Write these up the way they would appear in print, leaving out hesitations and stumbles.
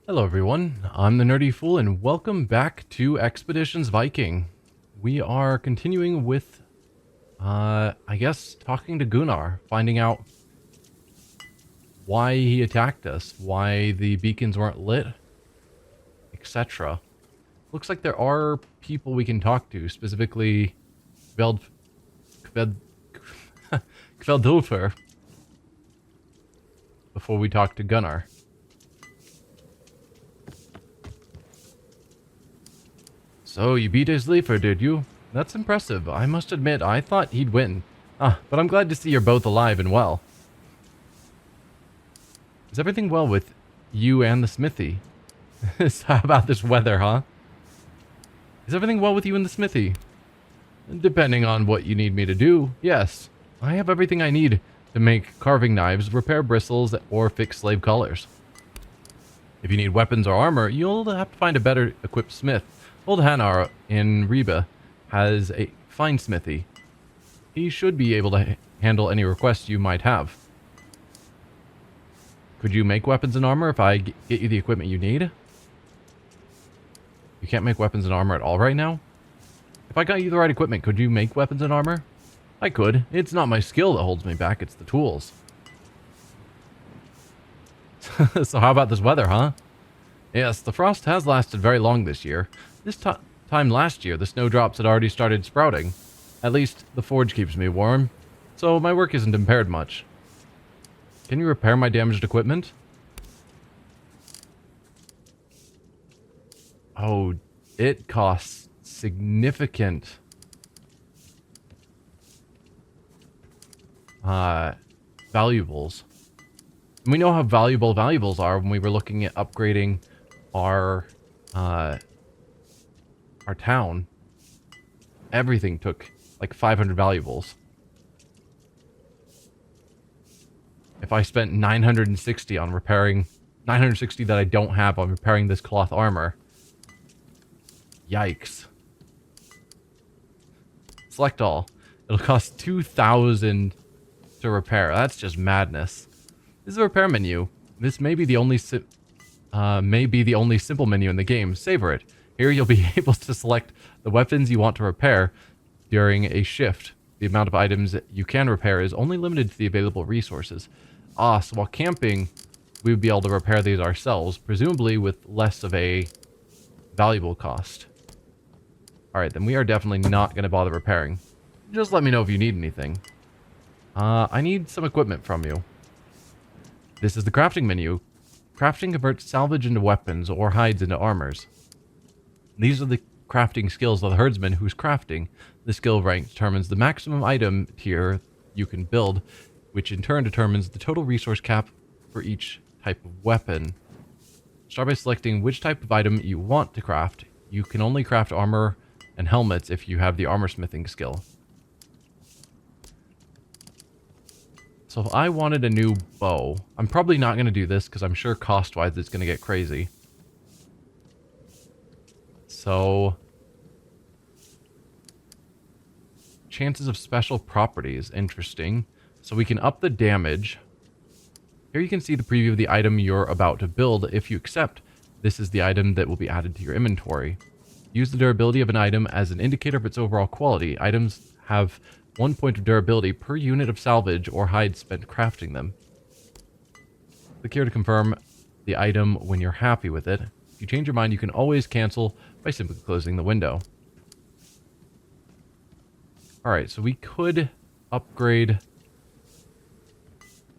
Hello everyone, I'm the Nerdy Fool and welcome back to Expeditions Viking. We are continuing with, I guess, talking to Gunnar, finding out why he attacked us, why the beacons weren't lit, etc. Looks like there are people we can talk to, specifically Kveldulfer, before we talk to Gunnar. So, you beat his leafer, did you? That's impressive. I must admit, I thought he'd win. But I'm glad to see you're both alive and well. Is everything well with you and the smithy? So how about this weather, huh? Is everything well with you and the smithy? Depending on what you need me to do, yes. I have everything I need to make carving knives, repair bristles, or fix slave collars. If you need weapons or armor, you'll have to find a better equipped smith. Old Hanar in Reba has a fine smithy. He should be able to handle any requests you might have. Could you make weapons and armor if I get you the equipment you need? You can't make weapons and armor at all right now? If I got you the right equipment, could you make weapons and armor? I could. It's not my skill that holds me back, it's the tools. So how about this weather, huh? Yes, the frost has lasted very long this year. This time last year, the snowdrops had already started sprouting. At least, the forge keeps me warm, so my work isn't impaired much. Can you repair my damaged equipment? Oh, it costs significant valuables. And we know how valuable valuables are when we were looking at upgrading our town. Everything took like 500 valuables. If I spent 960 on repairing, 960 that I don't have on repairing this cloth armor. Yikes. Select all. It'll cost 2,000 to repair. That's just madness. This is a repair menu. This may be the only simple menu in the game. Savor it. Here you'll be able to select the weapons you want to repair during a shift. The amount of items you can repair is only limited to the available resources. So while camping, we would be able to repair these ourselves, presumably with less of a valuable cost. Alright, then we are definitely not going to bother repairing. Just let me know if you need anything. I need some equipment from you. This is the crafting menu. Crafting converts salvage into weapons or hides into armors. These are the crafting skills of the herdsman who's crafting. The skill rank determines the maximum item tier you can build, which in turn determines the total resource cap for each type of weapon. Start by selecting which type of item you want to craft. You can only craft armor and helmets if you have the armor smithing skill. So if I wanted a new bow, I'm probably not going to do this because I'm sure cost-wise it's going to get crazy. So, chances of special properties, interesting. So we can up the damage. Here you can see the preview of the item you're about to build. If you accept, this is the item that will be added to your inventory. Use the durability of an item as an indicator of its overall quality. Items have 1 point of durability per unit of salvage or hide spent crafting them. Click here to confirm the item when you're happy with it. If you change your mind, you can always cancel by simply closing the window. Alright, so we could upgrade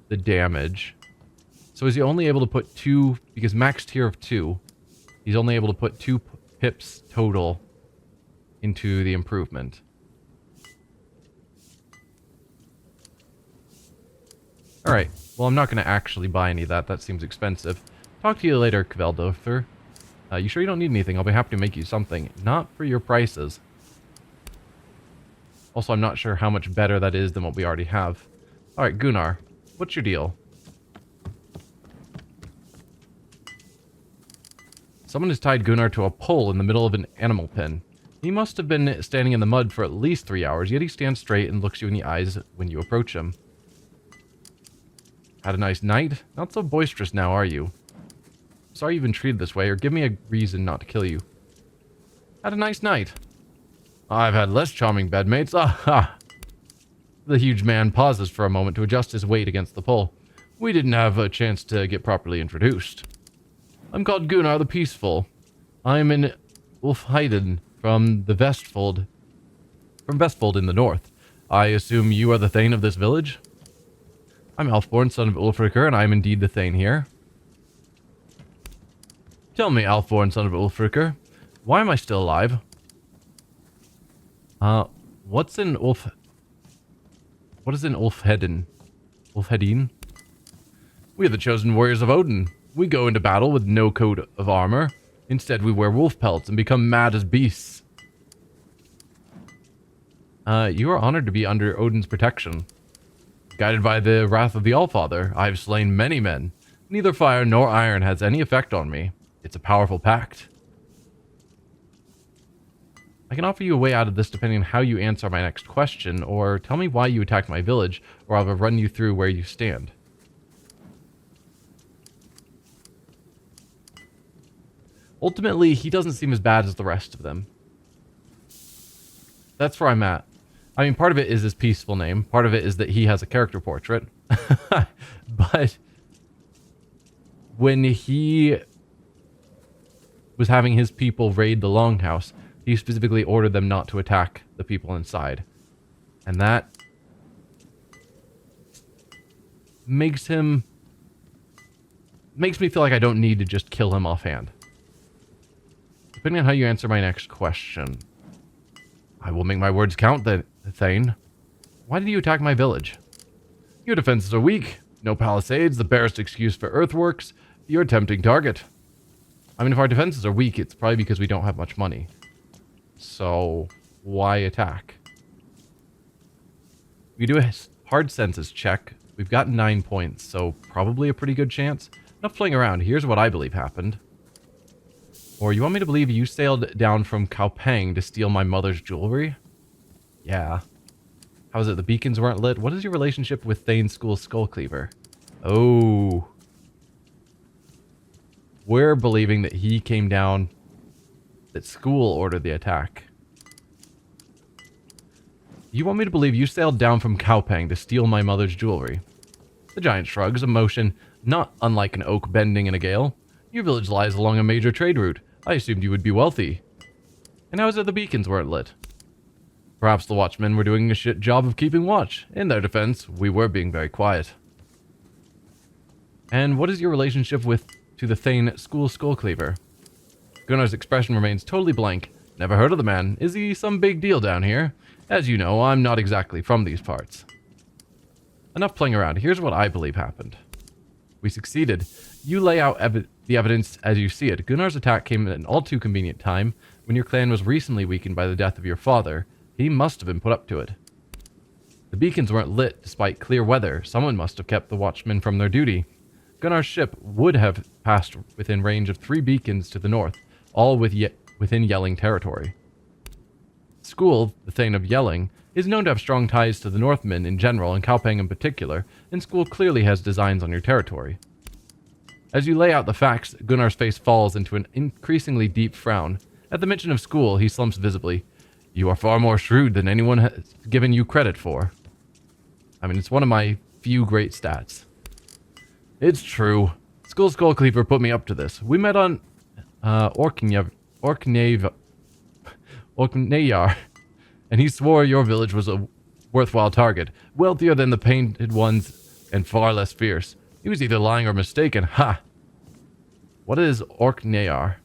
the damage. So is he only able to put 2, because max tier of 2, he's only able to put 2 pips total into the improvement. Alright, well I'm not going to actually buy any of that, that seems expensive. Talk to you later, Kveldulfer. You sure you don't need anything? I'll be happy to make you something. Not for your prices. Also, I'm not sure how much better that is than what we already have. Alright, Gunnar, what's your deal? Someone has tied Gunnar to a pole in the middle of an animal pen. He must have been standing in the mud for at least 3 hours, yet he stands straight and looks you in the eyes when you approach him. Had a nice night? Not so boisterous now, are you? Sorry you've been treated this way, or give me a reason not to kill you. Had a nice night. I've had less charming bedmates. Ah. The huge man pauses for a moment to adjust his weight against the pole. We didn't have a chance to get properly introduced. I'm called Gunnar the Peaceful. I'm in Ulfheiden from the Vestfold in the north. I assume you are the Thane of this village? I'm Alfborn, son of Ulfricr, and I am indeed the Thane here. Tell me, Alfborn, son of Ulfricr, why am I still alive? What is in Ulfhedin? Ulfhedin? We are the chosen warriors of Odin. We go into battle with no coat of armor. Instead, we wear wolf pelts and become mad as beasts. You are honored to be under Odin's protection. Guided by the wrath of the Allfather, I have slain many men. Neither fire nor iron has any effect on me. It's a powerful pact. I can offer you a way out of this depending on how you answer my next question, or tell me why you attacked my village, or I will run you through where you stand. Ultimately, he doesn't seem as bad as the rest of them. That's where I'm at. I mean, part of it is his peaceful name. Part of it is that he has a character portrait. But when he was having his people raid the Longhouse, he specifically ordered them not to attack the people inside. And that makes me feel like I don't need to just kill him offhand. Depending on how you answer my next question, I will make my words count, Thane. Why did you attack my village? Your defenses are weak. No palisades, the barest excuse for earthworks. You're a tempting target. I mean, if our defenses are weak, it's probably because we don't have much money. So, why attack? We do a hard senses check. We've got 9 points, so probably a pretty good chance. Enough playing around. Here's what I believe happened. Or you want me to believe you sailed down from Kaupang to steal my mother's jewelry? Yeah. How is it the beacons weren't lit? What is your relationship with Thane's School Skullcleaver? Oh. We're believing that he came down, that school ordered the attack. You want me to believe you sailed down from Kaupang to steal my mother's jewelry? The giant shrugs, a motion not unlike an oak bending in a gale. Your village lies along a major trade route. I assumed you would be wealthy. And how is it the beacons weren't lit? Perhaps the watchmen were doing a shit job of keeping watch. In their defense, we were being very quiet. And what is your relationship to the Thane School Skullcleaver? Gunnar's expression remains totally blank. Never heard of the man. Is he some big deal down here? As you know, I'm not exactly from these parts. Enough playing around. Here's what I believe happened. We succeeded. You lay out the evidence as you see it. Gunnar's attack came at an all too convenient time, when your clan was recently weakened by the death of your father. He must have been put up to it. The beacons weren't lit despite clear weather. Someone must have kept the watchmen from their duty. Gunnar's ship would have passed within range of 3 beacons to the north, all within Yelling territory. School, the Thane of Yelling, is known to have strong ties to the Northmen in general and Kaupang in particular, and School clearly has designs on your territory. As you lay out the facts, Gunnar's face falls into an increasingly deep frown. At the mention of School, he slumps visibly. You are far more shrewd than anyone has given you credit for. I mean, it's one of my few great stats. It's true. School Skullcleaver put me up to this. We met on Orkneyar, and he swore your village was a worthwhile target, wealthier than the Painted Ones and far less fierce. He was either lying or mistaken. Ha! What is Orkneyar?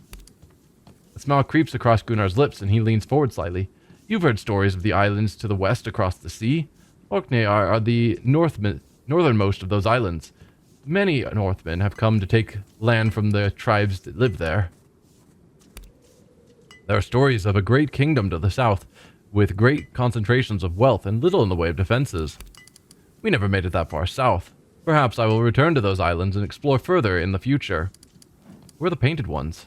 A smile creeps across Gunnar's lips, and he leans forward slightly. You've heard stories of the islands to the west across the sea. Orkneyar are the northernmost of those islands. Many Northmen have come to take land from the tribes that live there. There are stories of a great kingdom to the south, with great concentrations of wealth and little in the way of defenses. We never made it that far south. Perhaps I will return to those islands and explore further in the future. We're the Painted Ones.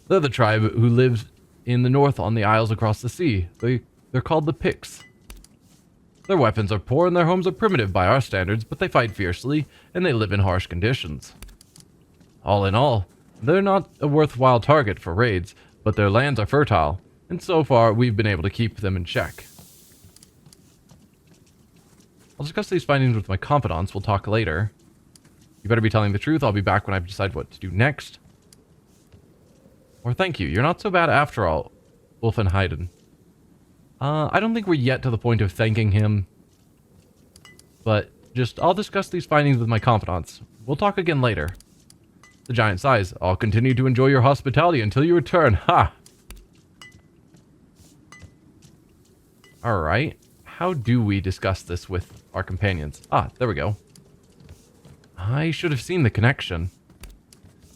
They're the tribe who lives in the north on the isles across the sea. They're called the Picts. Their weapons are poor and their homes are primitive by our standards, but they fight fiercely, and they live in harsh conditions. All in all, they're not a worthwhile target for raids, but their lands are fertile, and so far we've been able to keep them in check. I'll discuss these findings with my confidants. We'll talk later. You better be telling the truth. I'll be back when I decide what to do next. Or thank you. You're not so bad after all, Wolfenheiden. I don't think we're yet to the point of thanking him. But I'll discuss these findings with my confidants. We'll talk again later. The giant sighs. I'll continue to enjoy your hospitality until you return. Ha! Alright. How do we discuss this with our companions? Ah, there we go. I should have seen the connection.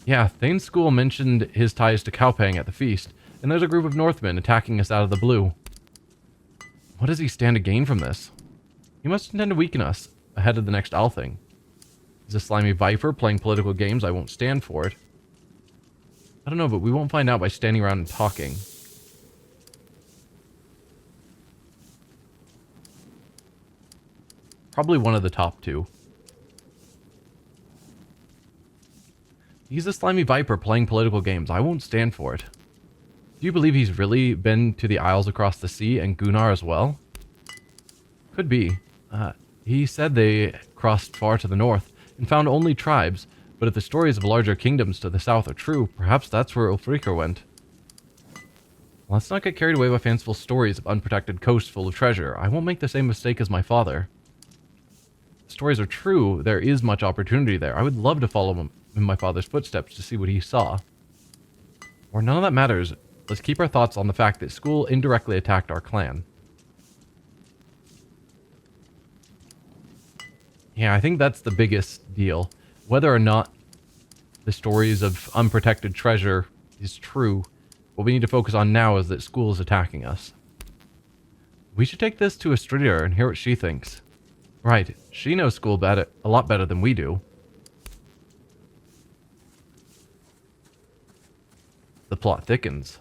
Yeah, Thane's school mentioned his ties to Kaupang at the feast, and there's a group of Northmen attacking us out of the blue. What does he stand to gain from this? He must intend to weaken us ahead of the next Althing. He's a slimy viper playing political games. I won't stand for it. I don't know, but we won't find out by standing around and talking. Probably one of the top two. He's a slimy viper playing political games. I won't stand for it. Do you believe he's really been to the Isles across the sea and Gunnar as well? Could be. He said they crossed far to the north and found only tribes, but if the stories of larger kingdoms to the south are true, perhaps that's where Ulfrikr went. Let's not get carried away by fanciful stories of unprotected coasts full of treasure. I won't make the same mistake as my father. If the stories are true, there is much opportunity there. I would love to follow him in my father's footsteps to see what he saw. Or none of that matters. Let's keep our thoughts on the fact that school indirectly attacked our clan. Yeah, I think that's the biggest deal. Whether or not the stories of unprotected treasure is true, what we need to focus on now is that school is attacking us. We should take this to Astrider and hear what she thinks. Right, she knows school a lot better than we do. The plot thickens.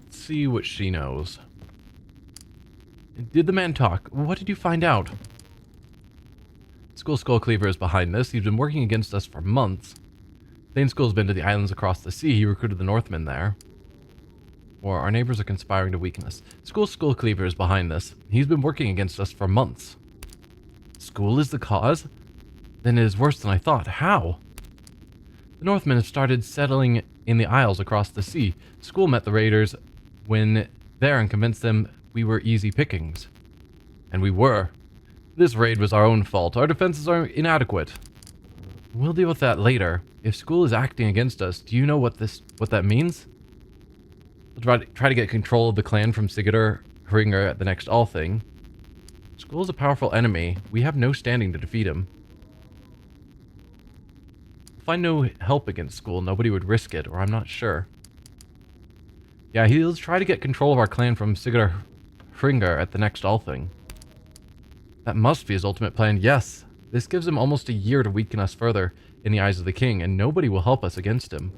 Let's see what she knows. Did the man talk? What did you find out? School Skullcleaver is behind this. He's been working against us for months. Thane's school's been to the islands across the sea. He recruited the Northmen there. Or our neighbors are conspiring to weaken us. School Skullcleaver is behind this. He's been working against us for months. School is the cause? Then it is worse than I thought. How? The Northmen have started settling in the isles across the sea. School met the raiders when there and convinced them we were easy pickings. And we were. This raid was our own fault. Our defenses are inadequate. We'll deal with that later. If school is acting against us, do you know what that means? We'll try to get control of the clan from Sigurdur Hringer at the next Althing. School is a powerful enemy. We have no standing to defeat him. We'll find no help against school. Nobody would risk it, or I'm not sure. Yeah, he'll try to get control of our clan from Sigurdur Hringer at the next Althing. That must be his ultimate plan. Yes, this gives him almost a year to weaken us further in the eyes of the king, and nobody will help us against him.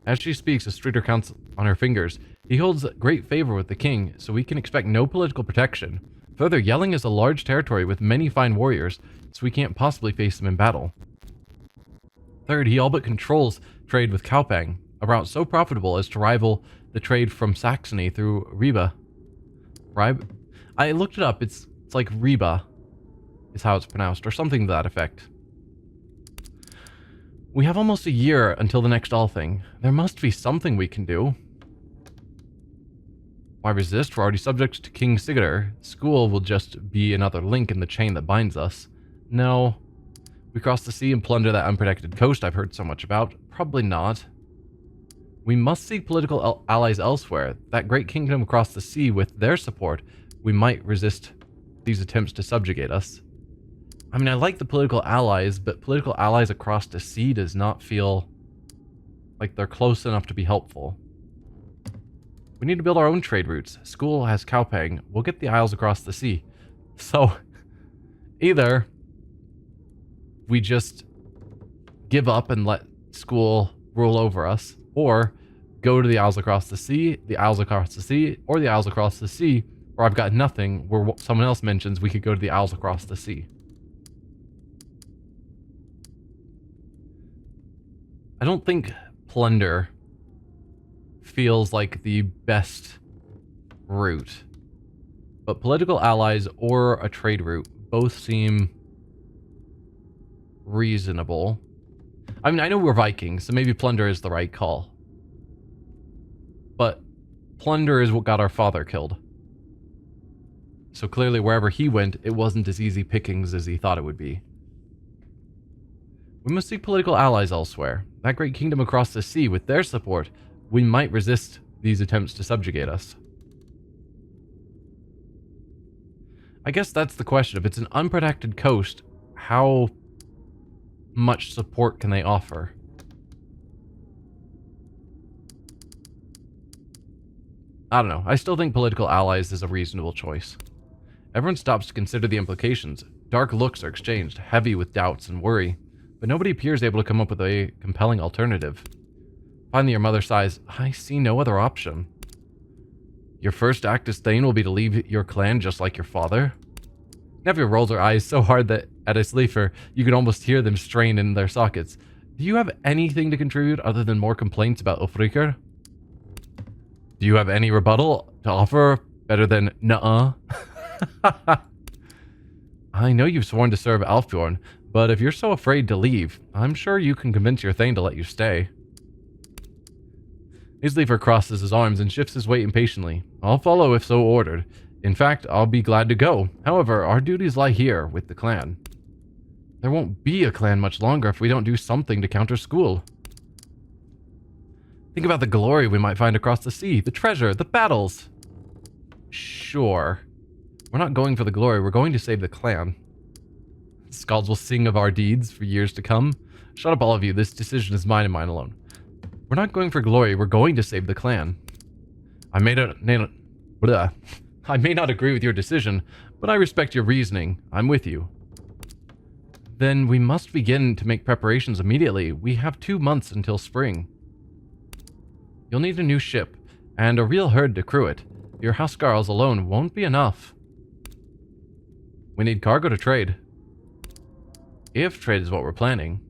As she speaks, Astrider counts on her fingers. He holds great favor with the king, so we can expect no political protection. Further, Yelling is a large territory with many fine warriors, so we can't possibly face them in battle. Third, he all but controls trade with Kaupang, a route so profitable as to rival the trade from Saxony through Ribe. I looked it up. It's like Ribe is how it's pronounced, or something to that effect. We have almost a year until the next Althing. There must be something we can do. Why resist? We're already subject to King Sigurdur. School will just be another link in the chain that binds us. No. We cross the sea and plunder that unprotected coast I've heard so much about. Probably not. We must seek political allies elsewhere. That great kingdom across the sea, with their support, we might resist these attempts to subjugate us. I mean, I like the political allies, but political allies across the sea does not feel like they're close enough to be helpful. We need to build our own trade routes. School has Kaupang. We'll get the isles across the sea. So, either we just give up and let school rule over us, or go to the Isles across the sea, the Isles across the sea, or the Isles across the sea, or I've got nothing, where someone else mentions we could go to the Isles across the sea. I don't think plunder feels like the best route, but political allies or a trade route both seem reasonable. I mean, I know we're Vikings, so maybe plunder is the right call. But plunder is what got our father killed. So clearly wherever he went, it wasn't as easy pickings as he thought it would be. We must seek political allies elsewhere. That great kingdom across the sea, with their support, we might resist these attempts to subjugate us. I guess that's the question. If it's an unprotected coast, how much support can they offer? I don't know. I still think political allies is a reasonable choice. Everyone stops to consider the implications. Dark looks are exchanged, heavy with doubts and worry, but nobody appears able to come up with a compelling alternative. Finally, your mother sighs, I see no other option. Your first act as Thane will be to leave your clan just like your father? Nephew rolls her eyes so hard that at a sleeper, you can almost hear them strain in their sockets. Do you have anything to contribute other than more complaints about Ulfrikr? Do you have any rebuttal to offer better than nuh-uh? I know you've sworn to serve Alfbjorn, but if you're so afraid to leave, I'm sure you can convince your Thane to let you stay. Isleafer crosses his arms and shifts his weight impatiently. I'll follow if so ordered. In fact, I'll be glad to go. However, our duties lie here with the clan. There won't be a clan much longer if we don't do something to counter Skuld. Think about the glory we might find across the sea, the treasure, the battles. Sure. We're not going for the glory, we're going to save the clan. Skalds will sing of our deeds for years to come. Shut up, all of you. This decision is mine and mine alone. We're not going for glory, we're going to save the clan. I may not agree with your decision, but I respect your reasoning. I'm with you. Then we must begin to make preparations immediately. We have 2 months until spring. You'll need a new ship, and a real herd to crew it. Your huscarls alone won't be enough. We need cargo to trade. If trade is what we're planning.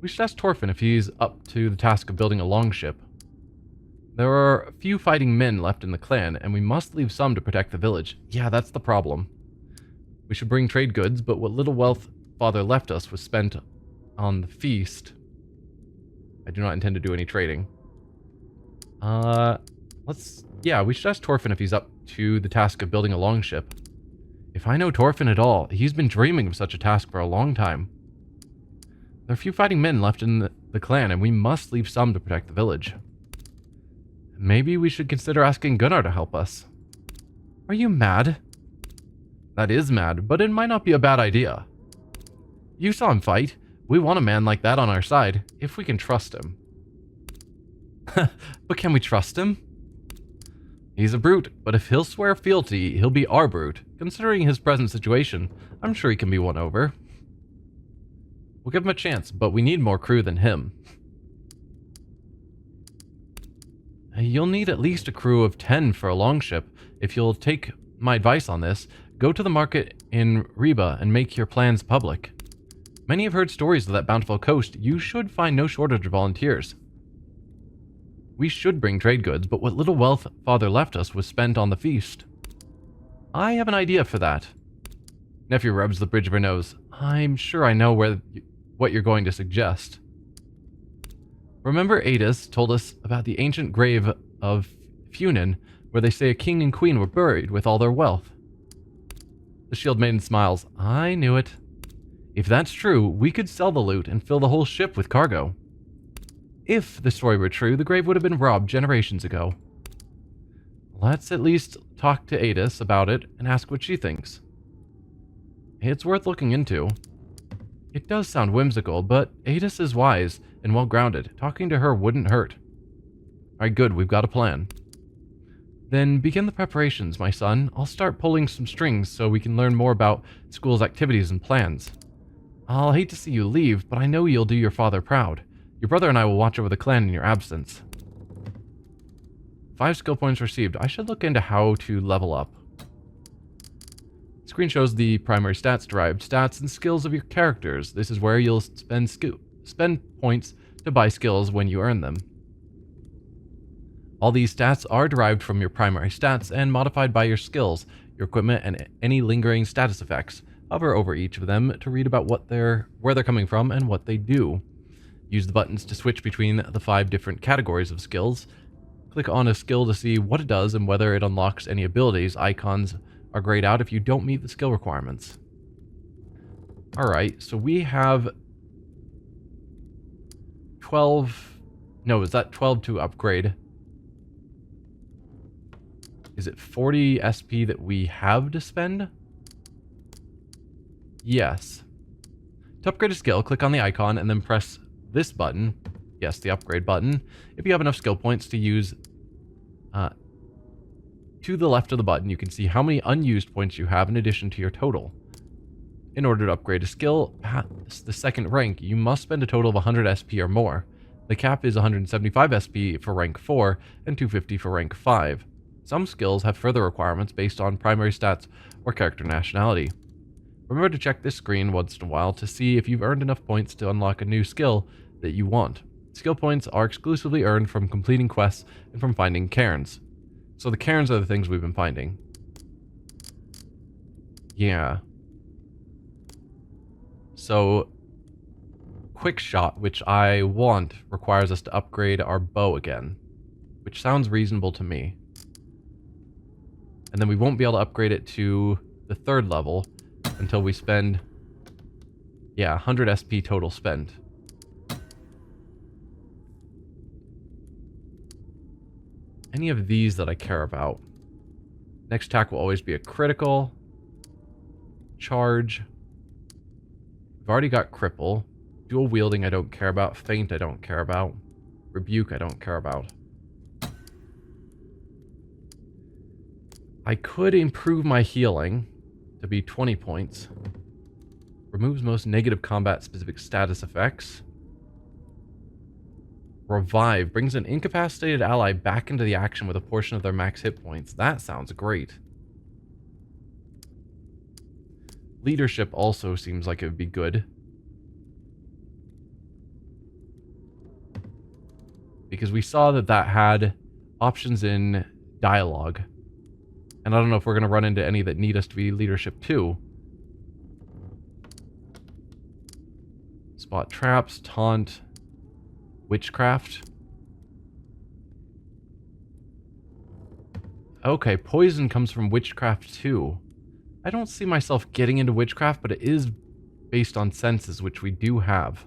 We should ask Torfin if he's up to the task of building a longship. There are a few fighting men left in the clan, and we must leave some to protect the village. Yeah, that's the problem. We should bring trade goods, but what little wealth father left us was spent on the feast. I do not intend to do any trading. Yeah, we should ask Torfin if he's up to the task of building a longship. If I know Torfin at all, he's been dreaming of such a task for a long time. There are a few fighting men left in the clan, and we must leave some to protect the village. Maybe we should consider asking Gunnar to help us. Are you mad? That is mad, but it might not be a bad idea. You saw him fight. We want a man like that on our side, if we can trust him. But can we trust him? He's a brute, but if he'll swear fealty, he'll be our brute. Considering his present situation, I'm sure he can be won over. We'll give him a chance, but we need more crew than him. You'll need at least a crew of 10 for a longship. If you'll take my advice on this, go to the market in Reba and make your plans public. Many have heard stories of that bountiful coast. You should find no shortage of volunteers. We should bring trade goods, but what little wealth father left us was spent on the feast. I have an idea for that. Nephew rubs the bridge of her nose. I'm sure I know what you're going to suggest. Remember Adis told us about the ancient grave of Funin, where they say a king and queen were buried with all their wealth. The shield maiden smiles. I knew it. If that's true, we could sell the loot and fill the whole ship with cargo. If the story were true, the grave would have been robbed generations ago. Let's at least talk to Adis about it and ask what she thinks. It's worth looking into. It does sound whimsical, but Adis is wise and well-grounded. Talking to her wouldn't hurt. Alright, good, we've got a plan. Then begin the preparations, my son. I'll start pulling some strings so we can learn more about school's activities and plans. I'll hate to see you leave, but I know you'll do your father proud. Your brother and I will watch over the clan in your absence. 5 skill points received. I should look into how to level up. Screen shows the primary stats, derived stats, and skills of your characters. This is where you'll spend points to buy skills when you earn them. All these stats are derived from your primary stats and modified by your skills, your equipment, and any lingering status effects. Hover over each of them to read about where they're coming from and what they do. Use the buttons to switch between the 5 different categories of skills. Click on a skill to see what it does and whether it unlocks any abilities. Icons are grayed out if you don't meet the skill requirements. Alright, so we have 12... No, is that 12 to upgrade? Is it 40 SP that we have to spend? Yes. To upgrade a skill, click on the icon and then press this button. Yes, the upgrade button. If you have enough skill points to use... to the left of the button, you can see how many unused points you have in addition to your total. In order to upgrade a skill past the second rank, you must spend a total of 100 SP or more. The cap is 175 SP for rank 4 and 250 for rank 5. Some skills have further requirements based on primary stats or character nationality. Remember to check this screen once in a while to see if you've earned enough points to unlock a new skill that you want. Skill points are exclusively earned from completing quests and from finding cairns. So the cairns are the things we've been finding. Yeah. So, quick shot, which I want, requires us to upgrade our bow again, which sounds reasonable to me. And then we won't be able to upgrade it to the 3rd level until we spend, 100 SP total spent. Any of these that I care about. Next attack will always be a critical. Charge. We've already got cripple. Dual wielding I don't care about. Feint I don't care about. Rebuke I don't care about. I could improve my healing to be 20 points. Removes most negative combat specific status effects. Revive brings an incapacitated ally back into the action with a portion of their max hit points. That sounds great. Leadership also seems like it would be good. Because we saw that that had options in dialogue. And I don't know if we're going to run into any that need us to be leadership too. Spot traps, taunt, witchcraft. Okay, poison comes from witchcraft too. I don't see myself getting into witchcraft, but it is based on senses, which we do have.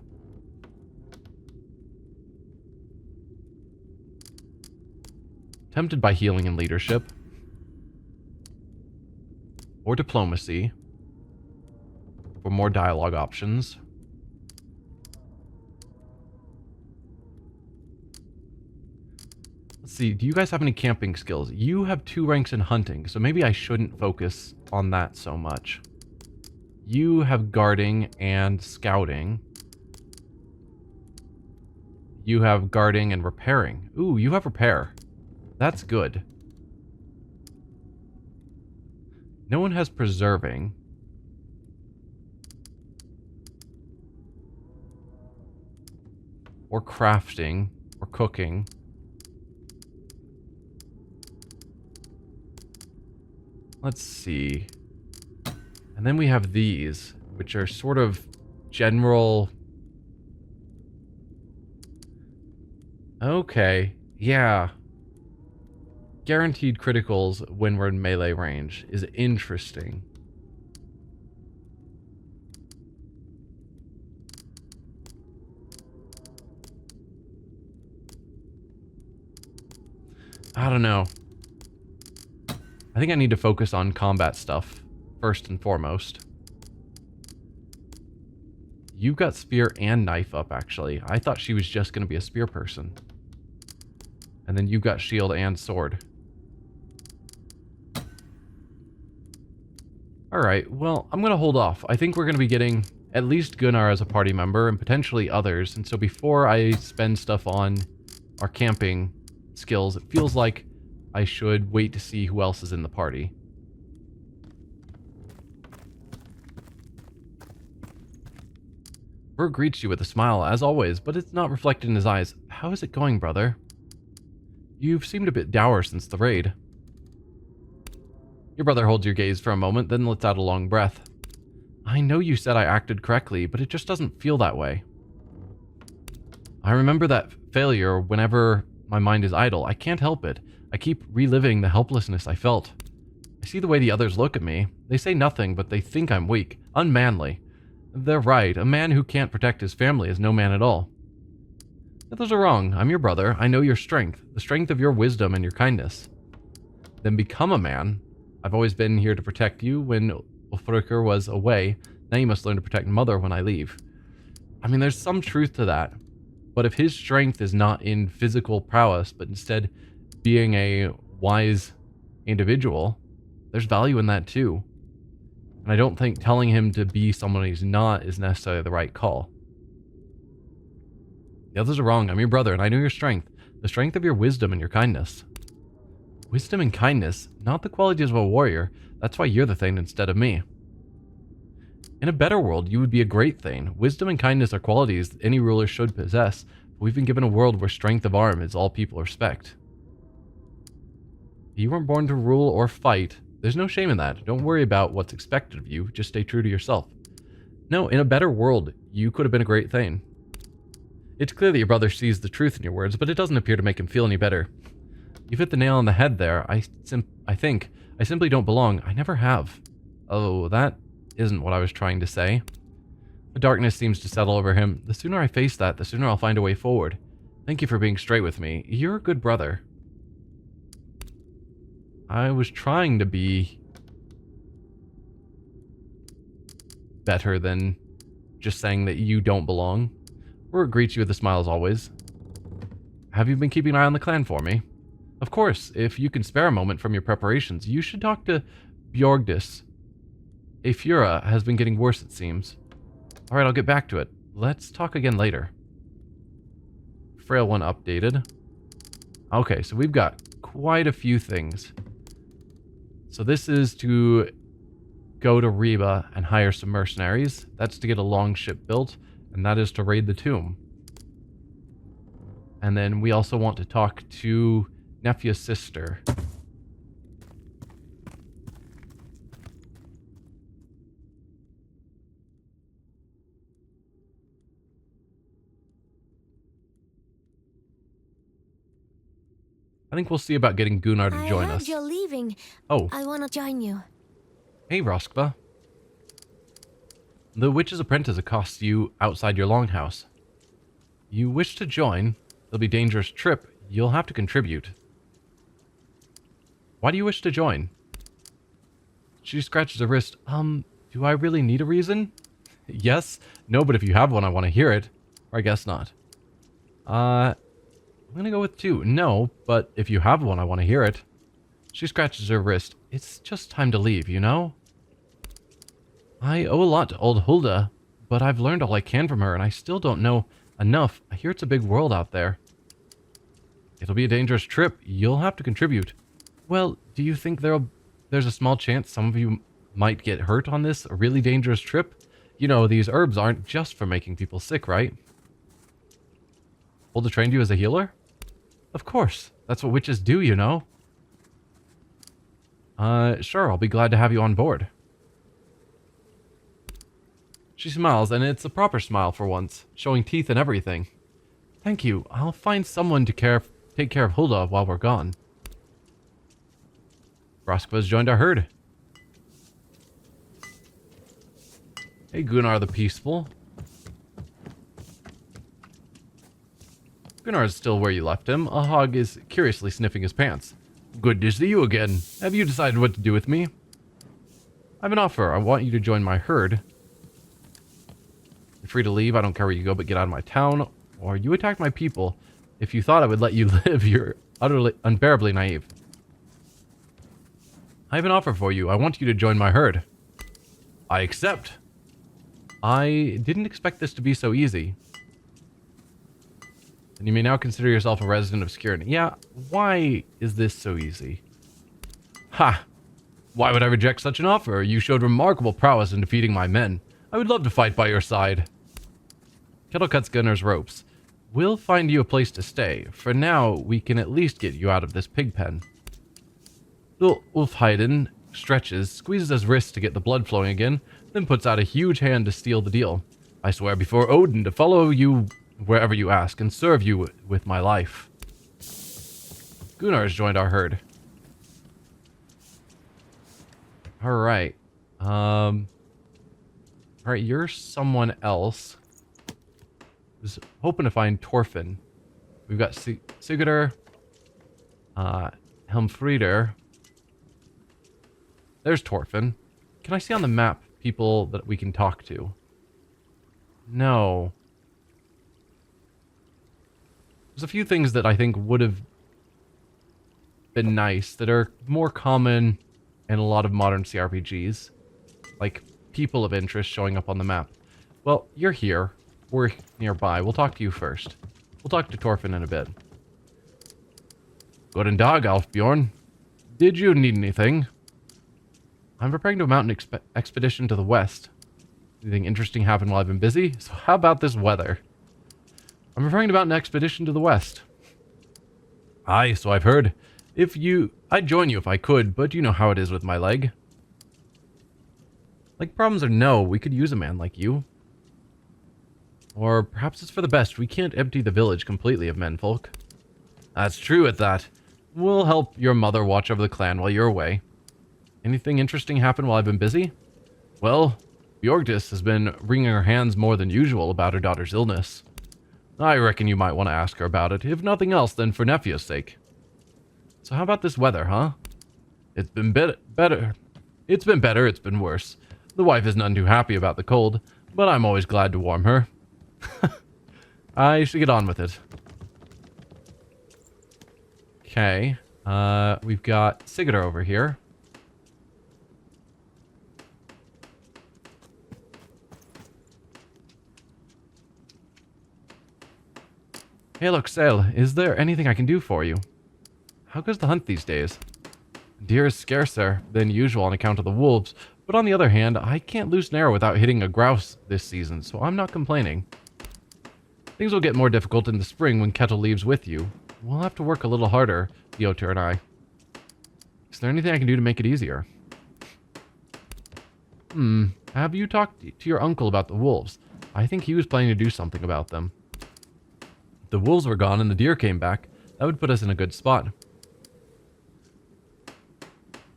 Tempted by healing and leadership. Or diplomacy. For more dialogue options. Let's see, do you guys have any camping skills? You have 2 ranks in hunting, so maybe I shouldn't focus on that so much. You have guarding and scouting. You have guarding and repairing. Ooh, you have repair. That's good. No one has preserving. Or crafting. Or cooking. Let's see. And then we have these, which are sort of general... Okay, yeah. Guaranteed criticals when we're in melee range is interesting. I don't know. I think I need to focus on combat stuff first and foremost. You've got spear and knife up, actually. I thought she was just going to be a spear person. And then you've got shield and sword. Alright, well, I'm going to hold off. I think we're going to be getting at least Gunnar as a party member and potentially others. And so before I spend stuff on our camping skills, it feels like I should wait to see who else is in the party. Bert greets you with a smile, as always, but it's not reflected in his eyes. How is it going, brother? You've seemed a bit dour since the raid. Your brother holds your gaze for a moment, then lets out a long breath. I know you said I acted correctly, but it just doesn't feel that way. I remember that failure whenever my mind is idle. I can't help it. I keep reliving the helplessness I felt. I see the way the others look at me. They say nothing, but they think I'm weak, unmanly. They're right. A man who can't protect his family is no man at all. Others are wrong. I'm your brother. I know your strength, the strength of your wisdom and your kindness. Then become a man. I've always been here to protect you when Ulfrikur was away. Now you must learn to protect Mother when I leave. I mean, there's some truth to that. But if his strength is not in physical prowess, but instead being a wise individual, there's value in that too. And I don't think telling him to be someone he's not is necessarily the right call. The others are wrong. I'm your brother, and I know your strength. The strength of your wisdom and your kindness. Wisdom and kindness, not the qualities of a warrior. That's why you're the Thane instead of me. In a better world, you would be a great Thane. Wisdom and kindness are qualities any ruler should possess, but we've been given a world where strength of arm is all people respect. You weren't born to rule or fight. There's no shame in that. Don't worry about what's expected of you. Just stay true to yourself. No, in a better world, you could have been a great Thane. It's clear that your brother sees the truth in your words, but it doesn't appear to make him feel any better. You've hit the nail on the head there. I think. I simply don't belong. I never have. Oh, that isn't what I was trying to say. The darkness seems to settle over him. The sooner I face that, the sooner I'll find a way forward. Thank you for being straight with me. You're a good brother. I was trying to be better than just saying that you don't belong. Rourke greets you with a smile as always. Have you been keeping an eye on the clan for me? Of course, if you can spare a moment from your preparations, you should talk to Bjorgdis. Aefura has been getting worse, it seems. Alright, I'll get back to it. Let's talk again later. Frail one updated. Okay, so we've got quite a few things. So this is to go to Reba and hire some mercenaries. That's to get a long ship built, and that is to raid the tomb. And then we also want to talk to Nephya's sister. I think we'll see about getting Gunnar to join us. You're leaving. Oh. I want to join you. Hey, Roskva. The Witch's Apprentice accosts you outside your longhouse. You wish to join? It'll be a dangerous trip. You'll have to contribute. Why do you wish to join? She scratches her wrist. Do I really need a reason? Yes? No, but if you have one, I want to hear it. Or I guess not. I'm gonna go with 2. No, but if you have one, I want to hear it. She scratches her wrist. It's just time to leave, you know? I owe a lot to old Hulda, but I've learned all I can from her, and I still don't know enough. I hear it's a big world out there. It'll be a dangerous trip. You'll have to contribute. Well, do you think there's a small chance some of you might get hurt on this really dangerous trip? You know, these herbs aren't just for making people sick, right? Hulda trained you as a healer? Of course. That's what witches do, you know. Sure, I'll be glad to have you on board. She smiles, and it's a proper smile for once, showing teeth and everything. Thank you. I'll find someone to take care of Hulda while we're gone. Roskva's joined our herd. Hey, Gunnar the Peaceful. Gunnar is still where you left him. A hog is curiously sniffing his pants. Good to see you again. Have you decided what to do with me? I have an offer. I want you to join my herd. You're free to leave. I don't care where you go, but get out of my town. Or you attack my people. If you thought I would let you live, you're utterly, unbearably naive. I have an offer for you. I want you to join my herd. I accept. I didn't expect this to be so easy. And you may now consider yourself a resident of Skirn. Yeah, why is this so easy? Ha! Why would I reject such an offer? You showed remarkable prowess in defeating my men. I would love to fight by your side. Kettle cuts Gunnar's ropes. We'll find you a place to stay. For now, we can at least get you out of this pig pen. Ulfheiden stretches, squeezes his wrist to get the blood flowing again, then puts out a huge hand to seal the deal. I swear before Odin to follow you wherever you ask and serve you with my life. Gunnar has joined our herd. Alright. Alright, you're someone else. I was hoping to find Torfinn. We've got Sigurdur, Helmfrider. There's Torfinn. Can I see on the map people that we can talk to? No. There's a few things that I think would have been nice that are more common in a lot of modern CRPGs. Like people of interest showing up on the map. Well, you're here. We're nearby. We'll talk to you first. We'll talk to Torfinn in a bit. Guten Tag, Alfbjorn. Did you need anything? I'm preparing to mount an expedition to the west. Anything interesting happened while I've been busy? So how about this weather? I'm preparing to mount an expedition to the west. Aye, so I've heard. I'd join you if I could, but you know how it is with my leg. Like, problems or no, we could use a man like you. Or perhaps it's for the best. We can't empty the village completely of menfolk. That's true at that. We'll help your mother watch over the clan while you're away. Anything interesting happen while I've been busy? Well, Bjorgdis has been wringing her hands more than usual about her daughter's illness. I reckon you might want to ask her about it, if nothing else then for Nefja's sake. So how about this weather, huh? It's been better. It's been better, it's been worse. The wife is none too happy about the cold, but I'm always glad to warm her. I should get on with it. Okay. We've got Sigurdur over here. Hey look, Sale, is there anything I can do for you? How goes the hunt these days? Deer is scarcer than usual on account of the wolves, but on the other hand, I can't loose an arrow without hitting a grouse this season, so I'm not complaining. Things will get more difficult in the spring when Kettle leaves with you. We'll have to work a little harder, Yotur and I. Is there anything I can do to make it easier? Have you talked to your uncle about the wolves? I think he was planning to do something about them. If the wolves were gone and the deer came back, that would put us in a good spot.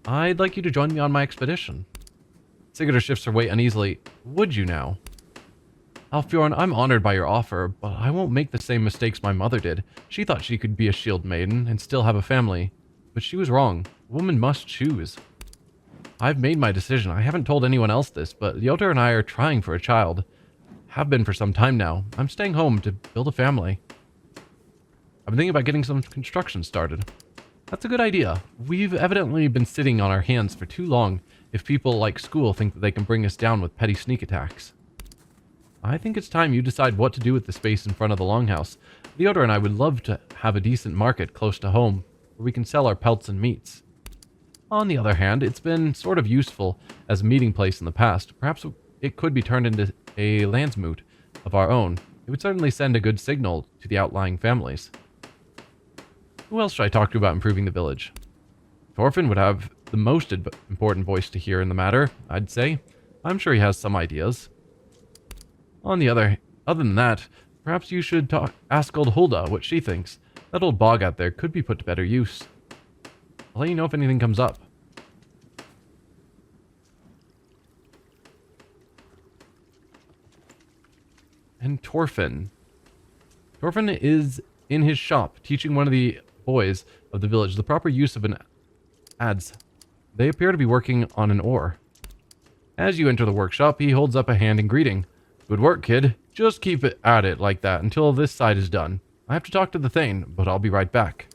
I'd like you to join me on my expedition. Sigurdur shifts her weight uneasily. Would you now? Alfbjorn, I'm honored by your offer, but I won't make the same mistakes my mother did. She thought she could be a shield maiden and still have a family. But she was wrong. A woman must choose. I've made my decision. I haven't told anyone else this, but Yotur and I are trying for a child. Have been for some time now. I'm staying home to build a family. I've been thinking about getting some construction started. That's a good idea. We've evidently been sitting on our hands for too long if people like school think that they can bring us down with petty sneak attacks. I think it's time you decide what to do with the space in front of the longhouse. Yotur and I would love to have a decent market close to home, where we can sell our pelts and meats. On the other hand, it's been sort of useful as a meeting place in the past. Perhaps it could be turned into a landsmoot of our own. It would certainly send a good signal to the outlying families. Who else should I talk to about improving the village? Thorfinn would have the most important voice to hear in the matter, I'd say. I'm sure he has some ideas. Other than that, perhaps you should ask old Hulda what she thinks. That old bog out there could be put to better use. I'll let you know if anything comes up. And Thorfinn. Thorfinn is in his shop, teaching one of the boys of the village the proper use of an adze. They appear to be working on an oar. As you enter the workshop, he holds up a hand in greeting. Good work, kid. Just keep it at it like that until this side is done. I have to talk to the Thane, but I'll be right back.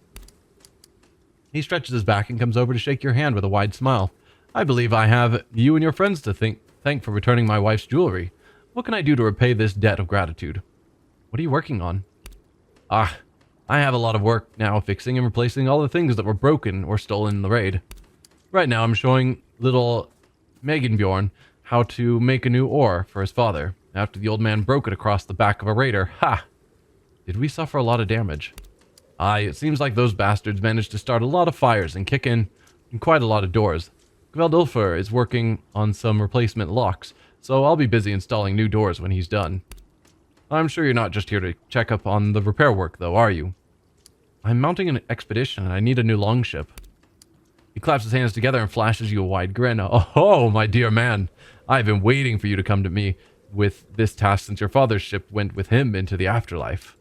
He stretches his back and comes over to shake your hand with a wide smile. I believe I have you and your friends to thank for returning my wife's jewelry. What can I do to repay this debt of gratitude? What are you working on? Ah, I have a lot of work now fixing and replacing all the things that were broken or stolen in the raid. Right now I'm showing little Meganbjorn how to make a new oar for his father, after the old man broke it across the back of a raider. Ha! Did we suffer a lot of damage? Aye, it seems like those bastards managed to start a lot of fires and kick in quite a lot of doors. Gveldulfur is working on some replacement locks, so I'll be busy installing new doors when he's done. I'm sure you're not just here to check up on the repair work, though, are you? I'm mounting an expedition and I need a new longship. He claps his hands together and flashes you a wide grin. Oh, my dear man. I've been waiting for you to come to me with this task since your father's ship went with him into the afterlife.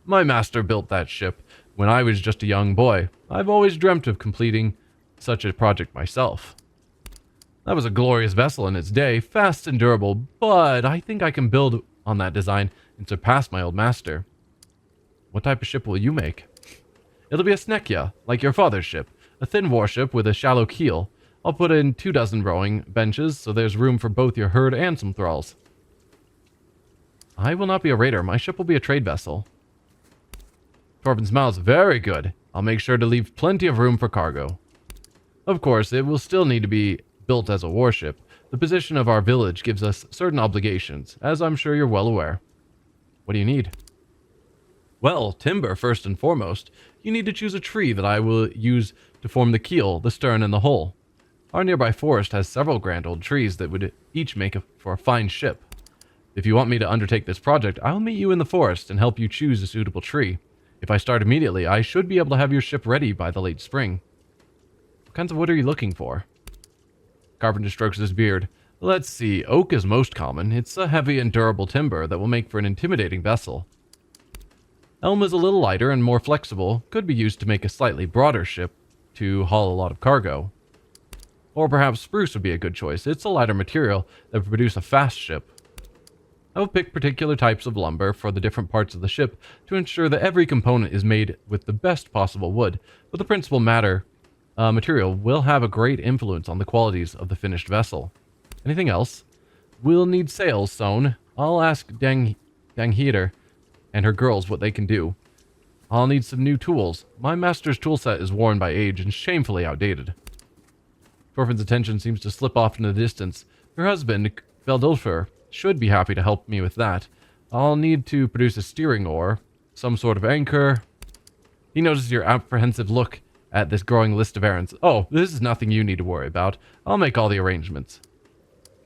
My master built that ship when I was just a young boy. I've always dreamt of completing such a project myself. That was a glorious vessel in its day, fast and durable, but I think I can build on that design and surpass my old master. What type of ship will you make? It'll be a Snekja, like your father's ship. A thin warship with a shallow keel. I'll put in 24 rowing benches so there's room for both your herd and some thralls. I will not be a raider. My ship will be a trade vessel. Torben smiles. Very good. I'll make sure to leave plenty of room for cargo. Of course, it will still need to be built as a warship. The position of our village gives us certain obligations, as I'm sure you're well aware. What do you need? Well, timber first and foremost. You need to choose a tree that I will use to form the keel, the stern, and the hull. Our nearby forest has several grand old trees that would each make for a fine ship. If you want me to undertake this project, I'll meet you in the forest and help you choose a suitable tree. If I start immediately, I should be able to have your ship ready by the late spring. What kinds of wood are you looking for? Carpenter strokes his beard. Let's see, oak is most common. It's a heavy and durable timber that will make for an intimidating vessel. Elm is a little lighter and more flexible, could be used to make a slightly broader ship to haul a lot of cargo. Or perhaps spruce would be a good choice. It's a lighter material that would produce a fast ship. I will pick particular types of lumber for the different parts of the ship to ensure that every component is made with the best possible wood, but the principal material will have a great influence on the qualities of the finished vessel. Anything else? We'll need sails sewn. I'll ask Danghiter and her girls what they can do. I'll need some new tools. My master's toolset is worn by age and shamefully outdated. Thorfinn's attention seems to slip off into the distance. Her husband, Veldulfur, should be happy to help me with that. I'll need to produce a steering oar, some sort of anchor. He notices your apprehensive look at this growing list of errands. Oh, this is nothing you need to worry about. I'll make all the arrangements.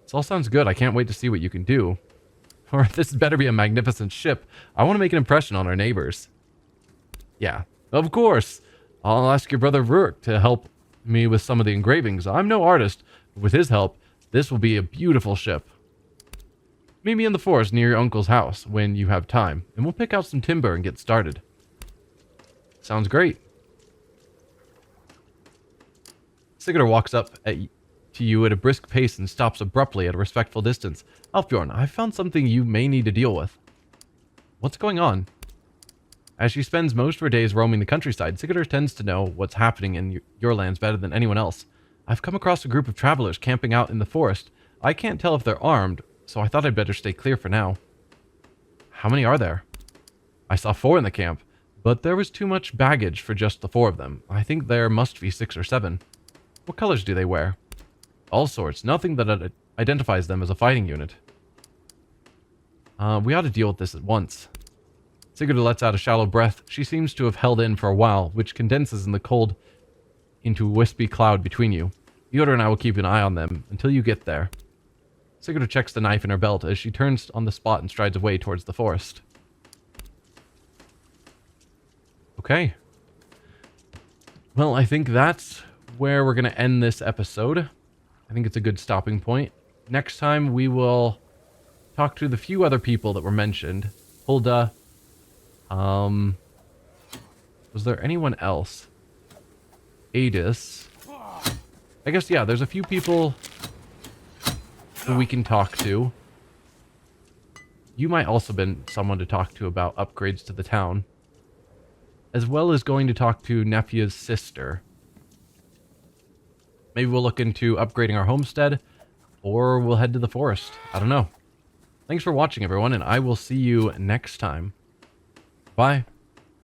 This all sounds good. I can't wait to see what you can do. Or this better be a magnificent ship. I want to make an impression on our neighbors. Yeah, of course. I'll ask your brother Rurik to help me with some of the engravings. I'm no artist, but with his help, this will be a beautiful ship. Meet me in the forest near your uncle's house when you have time, and we'll pick out some timber and get started. Sounds great. Sigurdur walks up to you at a brisk pace and stops abruptly at a respectful distance. Alfbjorn, I've found something you may need to deal with. What's going on? As she spends most of her days roaming the countryside, Sigurdur tends to know what's happening in your lands better than anyone else. I've come across a group of travelers camping out in the forest. I can't tell if they're armed, so I thought I'd better stay clear for now. How many are there? I saw 4 in the camp, but there was too much baggage for just the 4 of them. I think there must be 6 or 7. What colors do they wear? All sorts. Nothing that identifies them as a fighting unit. We ought to deal with this at once. Sigurdur lets out a shallow breath. She seems to have held in for a while, which condenses in the cold into a wispy cloud between you. Theodor and I will keep an eye on them until you get there. Sigurdur checks the knife in her belt as she turns on the spot and strides away towards the forest. Okay. Well, I think that's where we're going to end this episode. I think it's a good stopping point. Next time we will talk to the few other people that were mentioned. Hulda. Was there anyone else? Adis. I guess, yeah, there's a few people who we can talk to. You might also been someone to talk to about upgrades to the town. As well as going to talk to Nefya's sister. Maybe we'll look into upgrading our homestead, or we'll head to the forest. I don't know. Thanks for watching, everyone, and I will see you next time. Bye.